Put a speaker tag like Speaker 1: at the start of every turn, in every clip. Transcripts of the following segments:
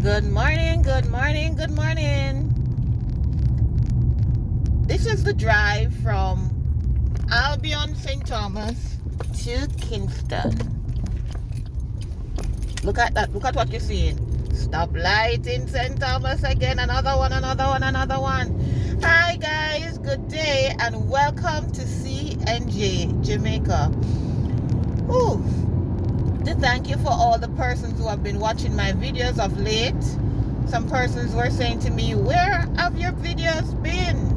Speaker 1: Good morning, good morning, good morning. This is the drive from Albion, St. Thomas to Kingston. Look at that, look at what you're seeing. Stoplight in St. Thomas again, another one. Hi guys, good day and welcome to Kingston Jamaica. Ooh. To thank you for all the persons who have been watching my videos of late. Some persons were saying to me, where have your videos been?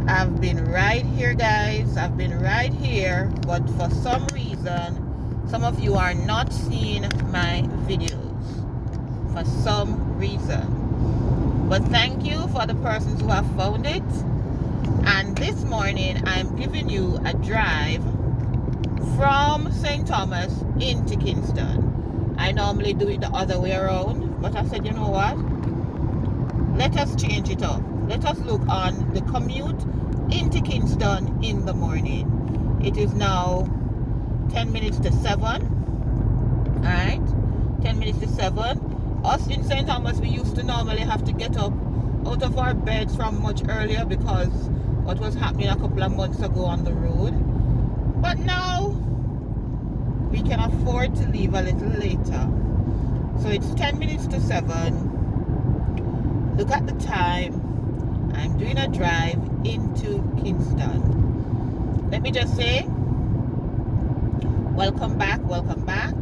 Speaker 1: I've been right here, guys. I've been right here, but for some reason, some of you are not seeing my videos. For some reason. But thank you for the persons who have found it. And this morning, I'm giving you a drive from St. Thomas into Kingston. I normally do it the other way around, but I said, you know what? Let us change it up. Let us look on the commute into Kingston in the morning. It is now 10 minutes to 7. Alright? 10 minutes to 7. Us in St. Thomas, we used to normally have to get up out of our beds from much earlier because what was happening a couple of months ago on the road. But now we can afford to leave a little later. So it's 10 minutes to 7. Look at the time. I'm doing a drive into Kingston. Let me just say, welcome back, welcome back.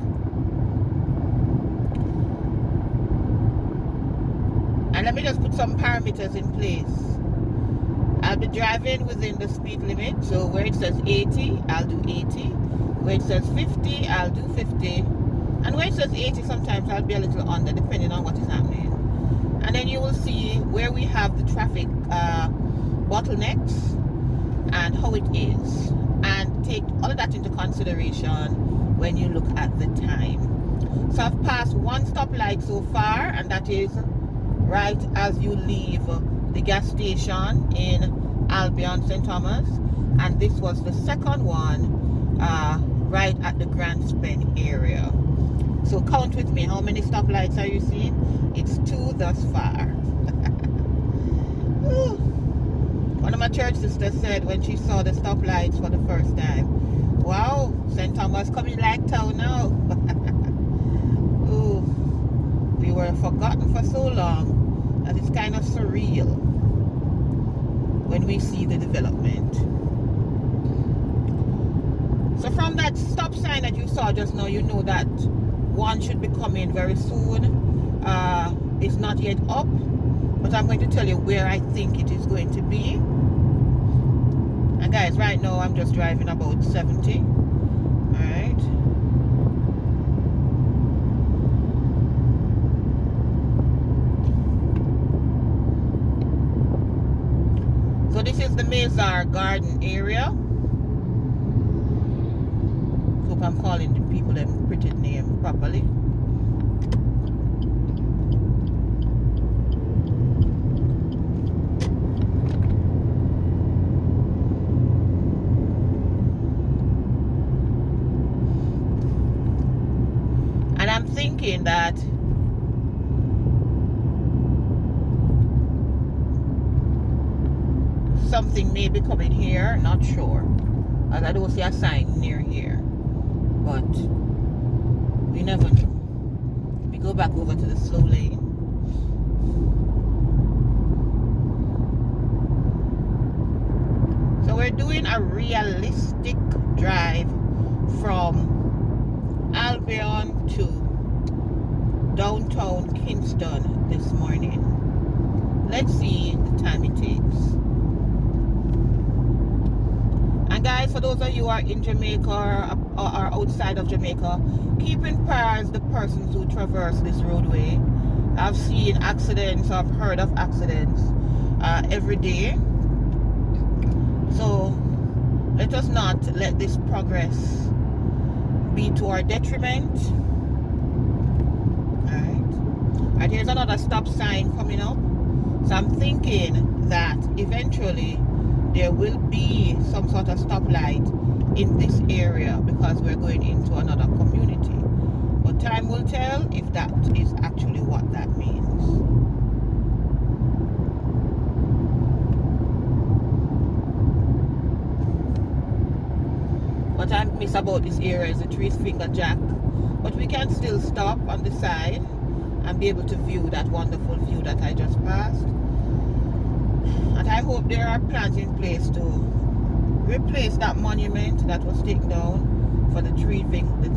Speaker 1: And let me just put some parameters in place. I'll be driving within the speed limit. So where it says 80, I'll do 80. Where it says 50, I'll do 50. And where it says 80, sometimes I'll be a little under, depending on what is happening. And then you will see where we have the traffic bottlenecks and how it is. And take all of that into consideration when you look at the time. So I've passed one stoplight so far, and that is right as you leave the gas station in Albion, St. Thomas. And this was the second one right at the Grand Spend area. So count with me, how many stoplights are you seeing? It's 2 thus far. One of my church sisters said when she saw the stoplights for the first time, wow, St. Thomas coming like town now. Ooh, we were forgotten for so long that it's kind of surreal when we see the development. So from that stop sign that you saw just now, you know that one should be coming very soon. It's not yet up, but I'm going to tell you where I think it is going to be. And guys, right now I'm just driving about 70. Alright. So this is the Mazar Garden area. Hope I'm calling the people them pretty name properly. And I'm thinking that something may be coming here, not sure. As I don't see a sign near here. But we never know. We go back over to the slow lane. So we're doing a realistic drive from Albion to downtown Kingston this morning. Let's see the time it takes. And guys, for those of you who are in Jamaica or outside of Jamaica, keep in prayers the persons who traverse this roadway. I've seen accidents, I've heard of accidents every day. So let us not let this progress be to our detriment. Alright. And here's another stop sign coming up. So I'm thinking that eventually there will be some sort of stoplight in this area because we're going into another community. But time will tell if that is actually what that means. What I miss about this area is the three-finger jack, but we can still stop on the side and be able to view that wonderful view that I just passed. And I hope there are plans in place to replace that monument that was taken down for the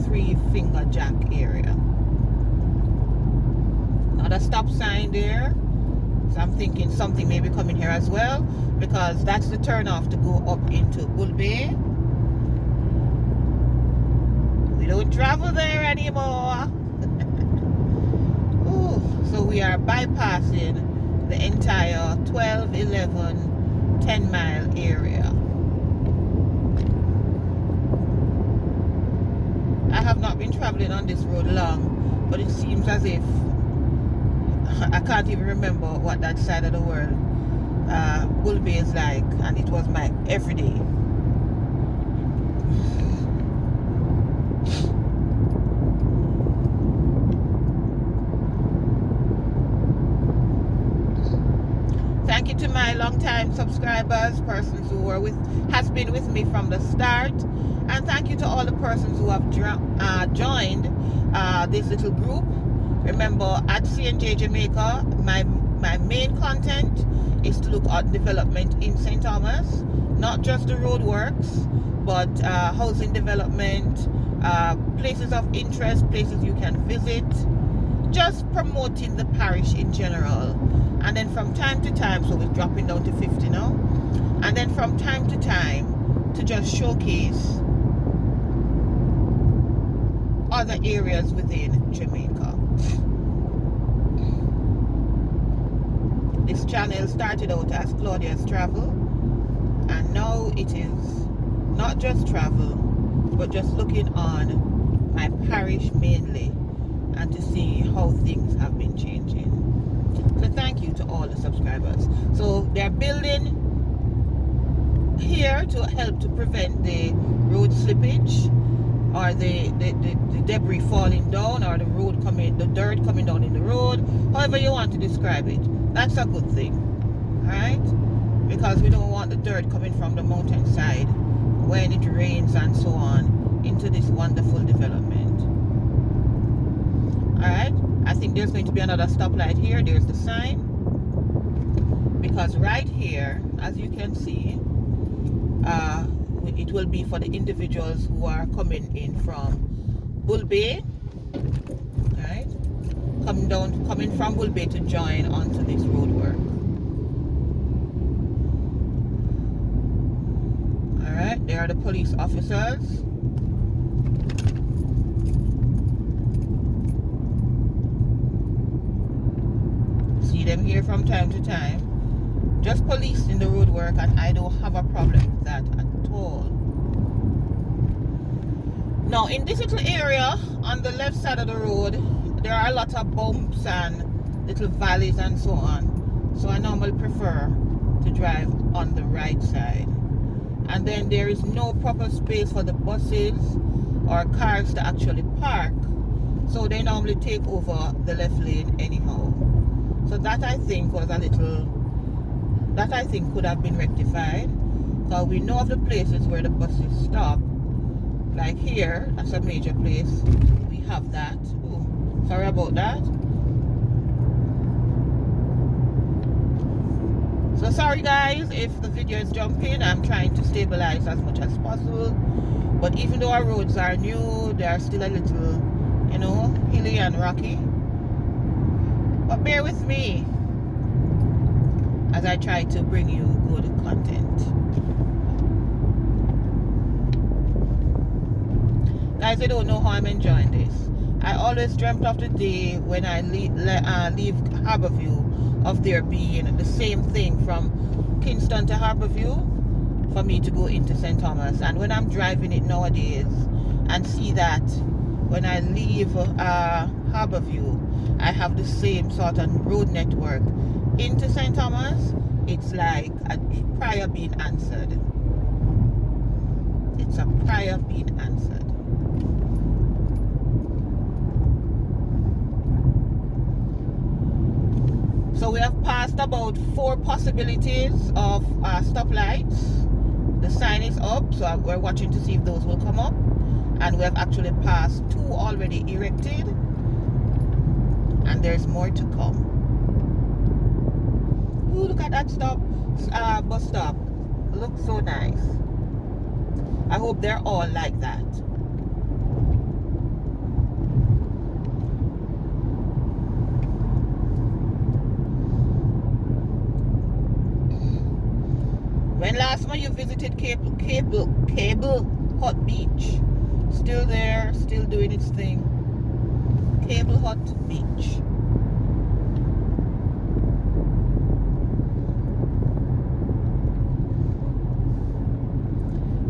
Speaker 1: three-finger jack area. Another stop sign there, so I'm thinking something may be coming here as well, because that's the turn off to go up into Bull Bay. We don't travel there anymore. Ooh, so we are bypassing the entire 12, 11, 10 mile area. I have not been traveling on this road long, but it seems as if I can't even remember what that side of the world Bull Bay is like, and it was my everyday. Thank you to my long-time subscribers, persons who were has been with me from the start, and thank you to all the persons who have joined this little group. Remember, at CNJ Jamaica, my main content is to look at development in St. Thomas, not just the roadworks, but housing development, places of interest, places you can visit, just promoting the parish in general. And then from time to time, so we're dropping down to 50 now, and then from time to time to just showcase other areas within Jamaica. This channel started out as Claudia's Travel, and now it is not just travel, but just looking on my parish mainly, and to see how things have been changing. So thank you to all the subscribers. So they're building here to help to prevent the road slippage, or the debris falling down, or the dirt coming down in the road, however you want to describe it. That's a good thing, alright? Because we don't want the dirt coming from the mountainside when it rains and so on into this wonderful development. Alright, I think there's going to be another stoplight here. There's the sign, because right here, as you can see, it will be for the individuals who are coming in from Bull Bay, right? Coming from Bull Bay to join onto this road work. Alright, there are the police officers. See them here from time to time. Just police in the road work, and I don't have a problem with that at all. Now, in this little area on the left side of the road, there are a lot of bumps and little valleys and so on. So I normally prefer to drive on the right side. And then there is no proper space for the buses or cars to actually park. So they normally take over the left lane anyhow. So that I think was that I think could have been rectified. Because we know of the places where the buses stop. Like here, that's a major place. We have that. Ooh, sorry about that. So sorry guys if the video is jumping. I'm trying to stabilize as much as possible. But even though our roads are new, they are still a little, hilly and rocky. But bear with me as I try to bring you good content. Guys, I don't know how I'm enjoying this. I always dreamt of the day when I leave Harborview, of there being the same thing from Kingston to Harborview for me to go into St. Thomas. And when I'm driving it nowadays and see that when I leave Harborview, I have the same sort of road network into St. Thomas, it's like a prayer being answered. It's a prayer being answered. So we have passed about 4 possibilities of stoplights. The sign is up, so we're watching to see if those will come up. And we have actually passed 2 already erected. And there's more to come. Ooh, look at that bus stop. Looks so nice. I hope they're all like that. When last month you visited Cable Hut Beach? Still there, still doing its thing. Cable Hut Beach.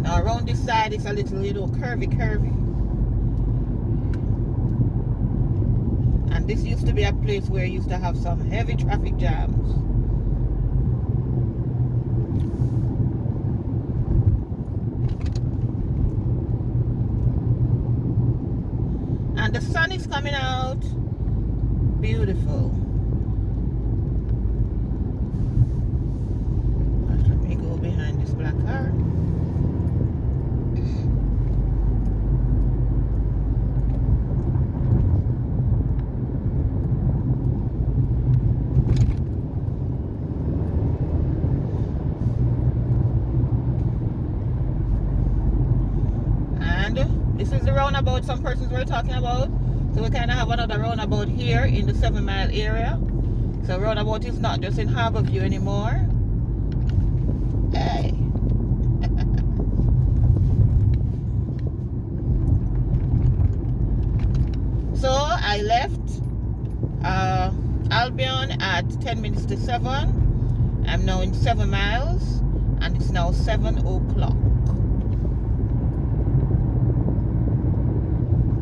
Speaker 1: Now around this side it's a little curvy. And this used to be a place where you used to have some heavy traffic jams. And the sun is coming out. Beautiful. Let me go behind this black car. This is the roundabout some persons were talking about. So we kind of have another roundabout here in the 7 Mile area. So roundabout is not just in Harborview anymore. Hey. So I left Albion at 10 minutes to 7. I'm now in 7 miles and it's now 7 o'clock.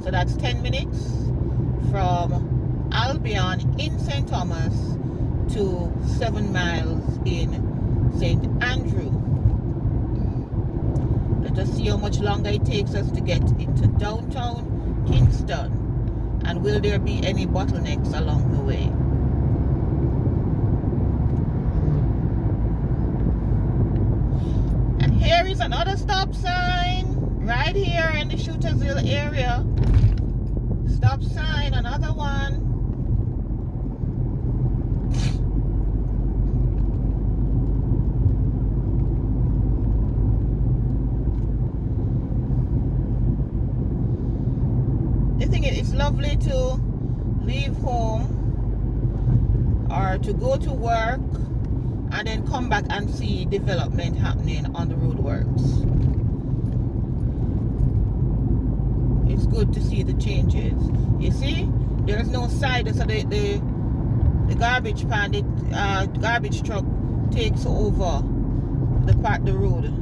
Speaker 1: So that's 10 minutes from Albion in St. Thomas to 7 miles in St. Andrew. Let us see how much longer it takes us to get into downtown Kingston. And will there be any bottlenecks along the way? And here is another stop sign right here in the Shooters Hill area. Stop sign, another one. I think it's lovely to leave home or to go to work and then come back and see development happening on the roadworks. It's good to see the changes. You see, there's no side, so the garbage can, the garbage truck takes over the road.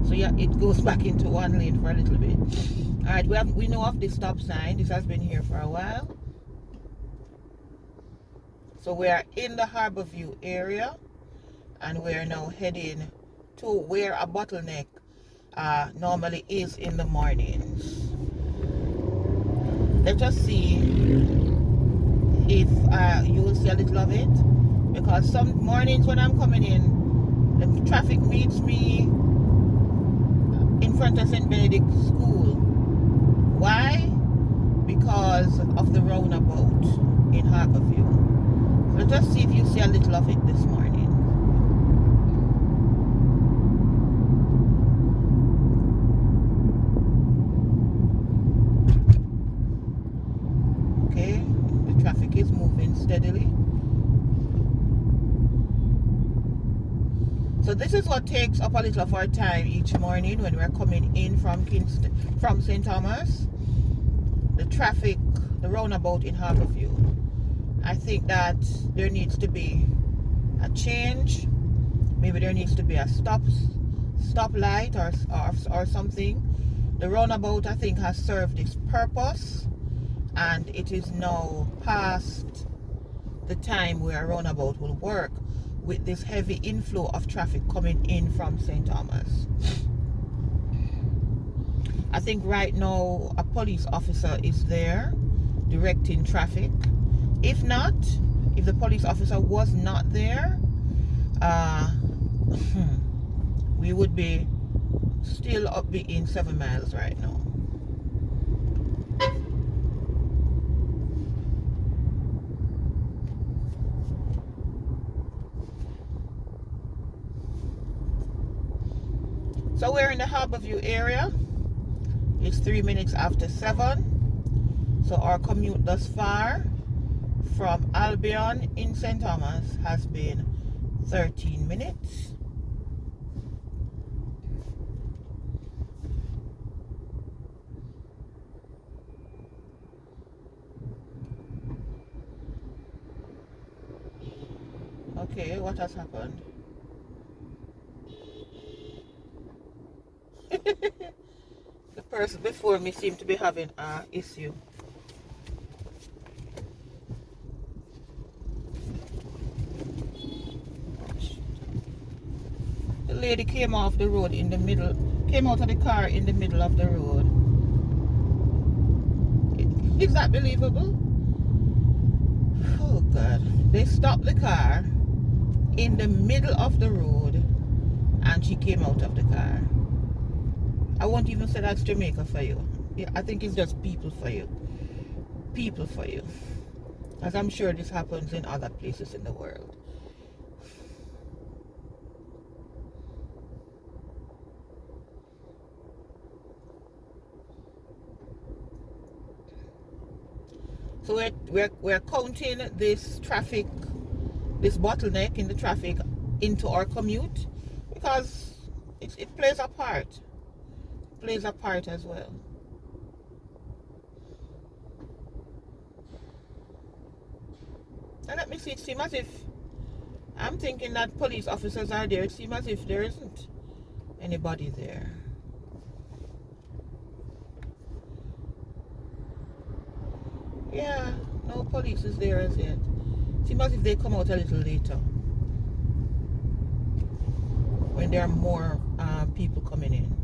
Speaker 1: So yeah, it goes back into one lane for a little bit. All right, we know of the stop sign. This has been here for a while. So we are in the Harborview area, and we are now heading to where a bottleneck normally is in the mornings. Let us see if you will see a little of it, because some mornings when I'm coming in, the traffic meets me in front of St. Benedict School. Why? Because of the roundabout in Harborview. So let us see if you see a little of it this morning. Okay, the traffic is moving steadily. So this is what takes up a little of our time each morning when we're coming in from Kingston, from St. Thomas. The traffic, the roundabout in Harborview. I think that there needs to be a change. Maybe there needs to be a stoplight or something. The roundabout, I think, has served its purpose, and it is now past the time where a roundabout will work with this heavy inflow of traffic coming in from St. Thomas. I think right now a police officer is there directing traffic. If not, if the police officer was not there, we would be still up in 7 miles right now. So we're in the Harborview area. It's 3 minutes after 7. So our commute thus far from Albion in St. Thomas has been 13 minutes. Okay, what has happened? The person before me seemed to be having an issue. The lady came off the road in the middle, came out of the car in the middle of the road. Is that believable? Oh God. They stopped the car in the middle of the road and she came out of the car. I won't even say that's Jamaica for you. Yeah, I think it's just people for you. People for you. As I'm sure this happens in other places in the world. So we're counting this traffic, this bottleneck in the traffic into our commute because it plays a part. Plays a part as well. And let me see, it seems as if I'm thinking that police officers are there. It seems as if there isn't anybody there. Yeah, no police is there as yet. Seems as if they come out a little later when there are more people coming in.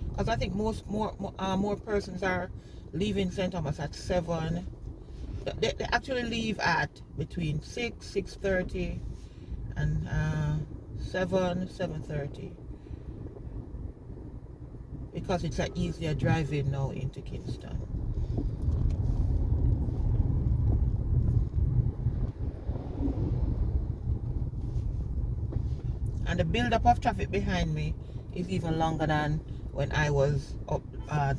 Speaker 1: Because I think more persons are leaving St. Thomas at 7. They actually leave at between 6:30 and 7:30 because it's an easier drive-in now into Kingston. And the build-up of traffic behind me is even longer than when I was up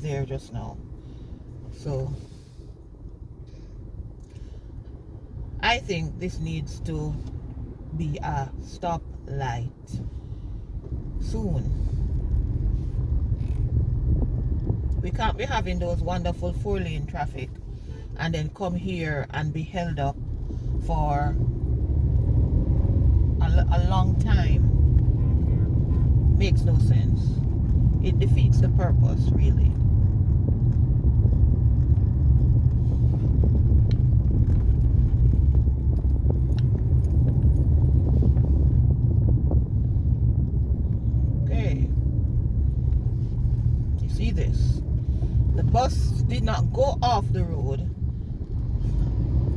Speaker 1: there just now. So I think this needs to be a stop light soon. We can't be having those wonderful 4-lane traffic and then come here and be held up for a long time. Makes no sense. It defeats the purpose, really. Okay. You see this? The bus did not go off the road.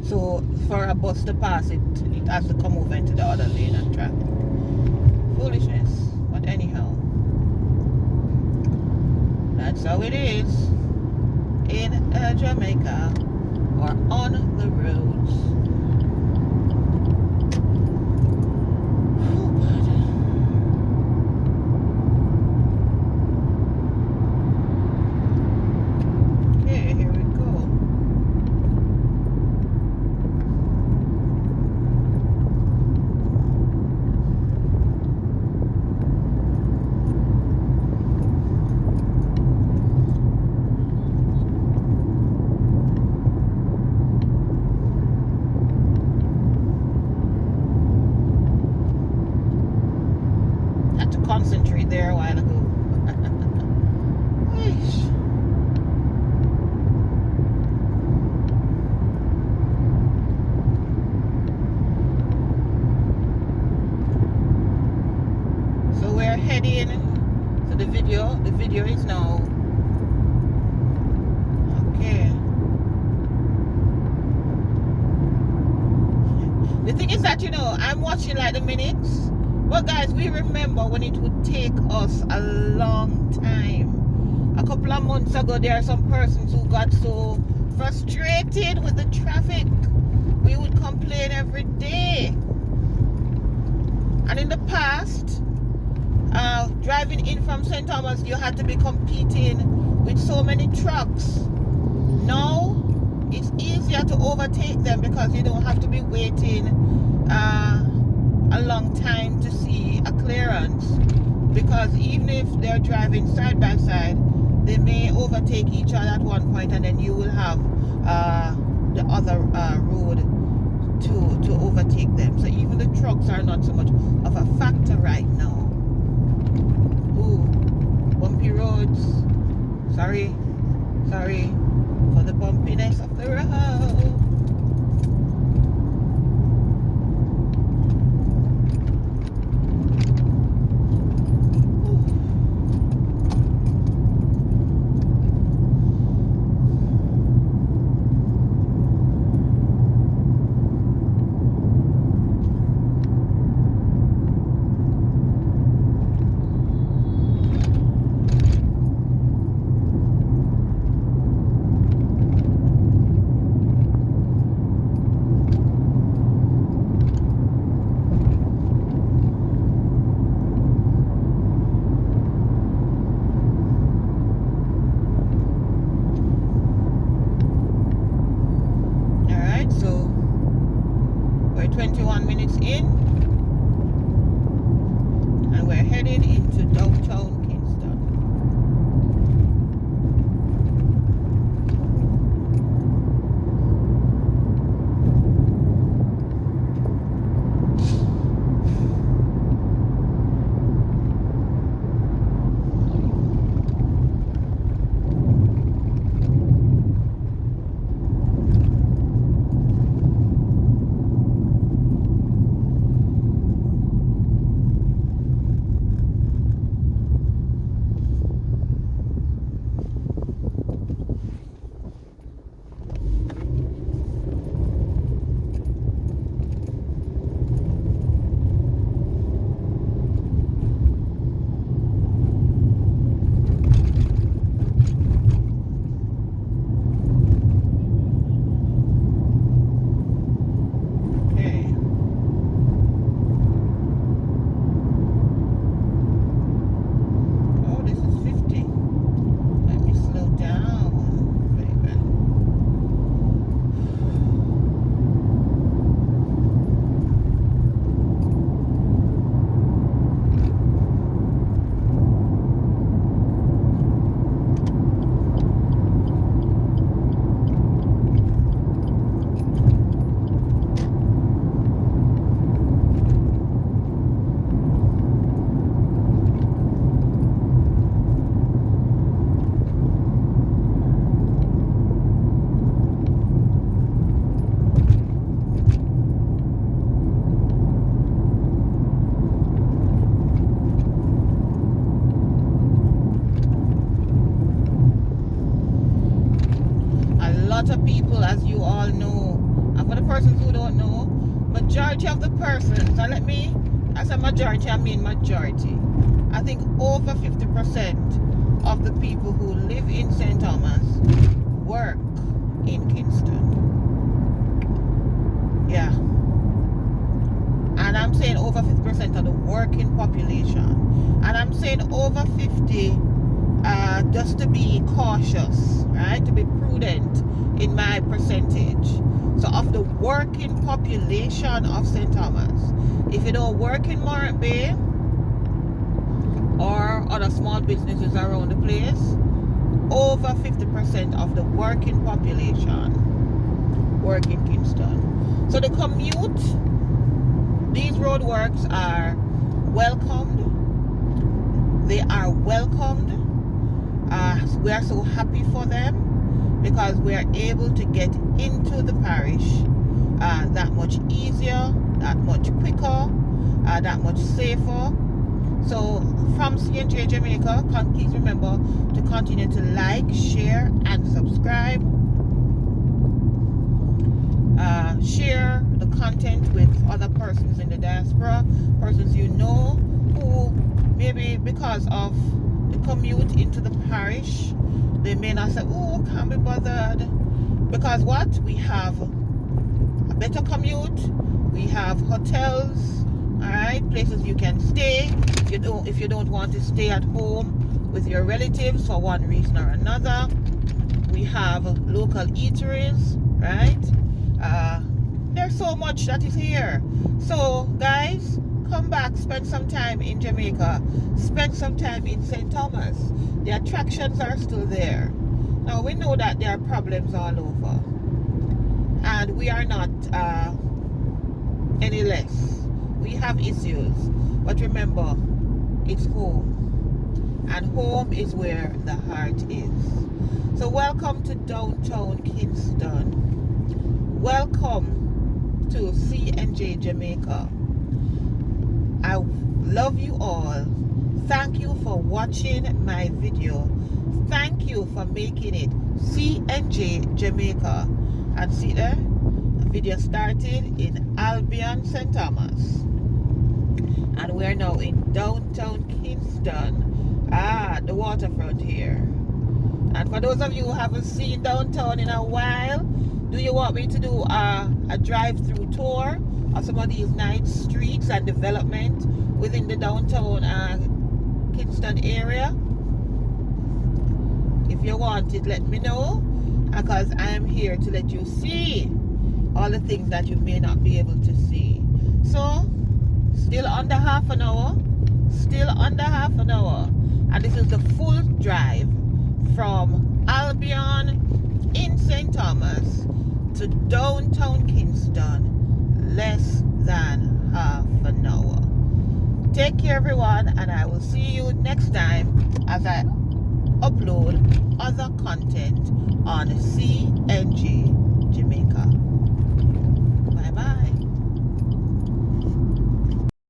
Speaker 1: So for a bus to pass it, it has to come over into the other lane and traffic. Foolishness. But anyhow, that's how it is in Jamaica or on the roads. Oh God. Okay, here we go. that, I'm watching like the minutes. But guys, we remember when it would take us a long time. A couple of months ago, there are some persons who got so frustrated with the traffic. We would complain every day. And in the past, driving in from St. Thomas, you had to be competing with so many trucks. Now, it's easier to overtake them because you don't have to be waiting a long time to see a clearance, because even if they're driving side by side, they may overtake each other at one point, and then you will have the other road to overtake them. So even the trucks are not so much of a factor right now. Ooh, bumpy roads. Sorry for the bumpiness of the road. So we're 21 minutes in and we're heading into downtown Kingston. Of people, as you all know, and for the persons who don't know, majority of the persons, and I say majority, I mean majority, I think over 50% of the people who live in St. Thomas work in Kingston. Yeah. And I'm saying over 50% of the working population. And I'm saying over 50 just to be cautious, right? To be prudent in my percentage. So of the working population of St. Thomas, if you don't work in Morant Bay or other small businesses around the place, over 50% of the working population work in Kingston. So the commute, these roadworks are welcomed. They are welcomed. We are so happy for them because we are able to get into the parish that much easier, that much quicker, that much safer. So from CNJ Jamaica, please remember to continue to like, share, and subscribe. Share the content with other persons persons in the diaspora, persons you know, who maybe because of the commute into the parish, they may not say, oh, can't be bothered. Because what? We have a better commute, we have hotels, all right, places you can stay if you don't want to stay at home with your relatives for one reason or another. We have local eateries, right? There's so much that is here. So guys, come back, spend some time in Jamaica, spend some time in St. Thomas. The attractions are still there. Now we know that there are problems all over, and we are not any less. We have issues, but remember, it's home, and home is where the heart is. So welcome to downtown Kingston. Welcome to C&J Jamaica. I love you all. Thank you for watching my video. Thank you for making it C&J Jamaica. And see there, the video started in Albion, St. Thomas. And we're now in downtown Kingston. The waterfront here. And for those of you who haven't seen downtown in a while, do you want me to do a drive-through tour of some of these nice streets and development within the downtown Kingston area? If you want it, let me know, because I am here to let you see all the things that you may not be able to see. So, still under half an hour, and this is the full drive from Albion in St. Thomas to downtown Kingston, less than half an hour. Take care, everyone, and I will see you next time as I upload other content on C&J